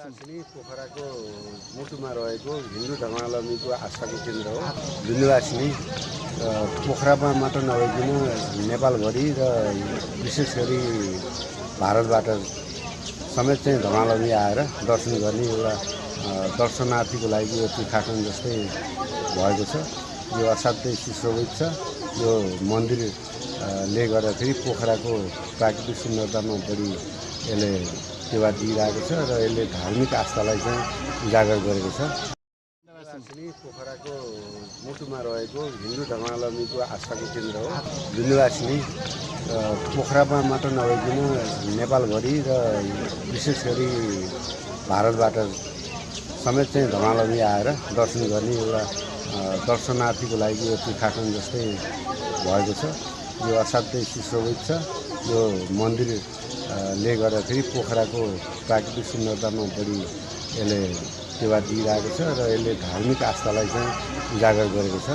विन्ध्यावासिनी पोखराको मुटुमा रहेको हिन्दू धर्मावलम्बीको आस्थाको केन्द्र हो। विन्ध्यावासिनी पोखरामा मात्र नभइकन नेपालभरि र विशेष गरी भारतबाट समेत चाहिँ धर्मावलम्बी आएर दर्शन गर्ने एउटा दर्शनार्थीको लागि यो तीर्थाटन जस्तै भएको छ। यो असाध्यै सुशोभित छ। यो मन्दिरले गर्दाखेरि पोखराको प्राकृतिक सुन्दरतामा बढी यसले टेवा दिइरहेको छ र यसले धार्मिक आस्थालाई चाहिँ उजागर गरेको छ। विन्ध्यावासिनी पोखराको मुटुमा रहेको हिन्दू धर्मावलम्बीको आस्थाको केन्द्र हो। विन्ध्यावासिनी पोखरामा मात्र नभइकन नेपालभरि र विशेष गरी भारतबाट समेत चाहिँ धर्मावलम्बी आएर दर्शन गर्ने एउटा दर्शनार्थीको लागि यो तीर्थाटन जस्तै भएको छ। यो असाध्यै सुशोभित छ। यो मन्दिरले गर्दाखेरि पोखराको प्राकृतिक सुन्दरतामा बढी यसले टेवा दिइरहेको छ र यसले धार्मिक आस्थालाई चाहिँ उजागर गरेको छ।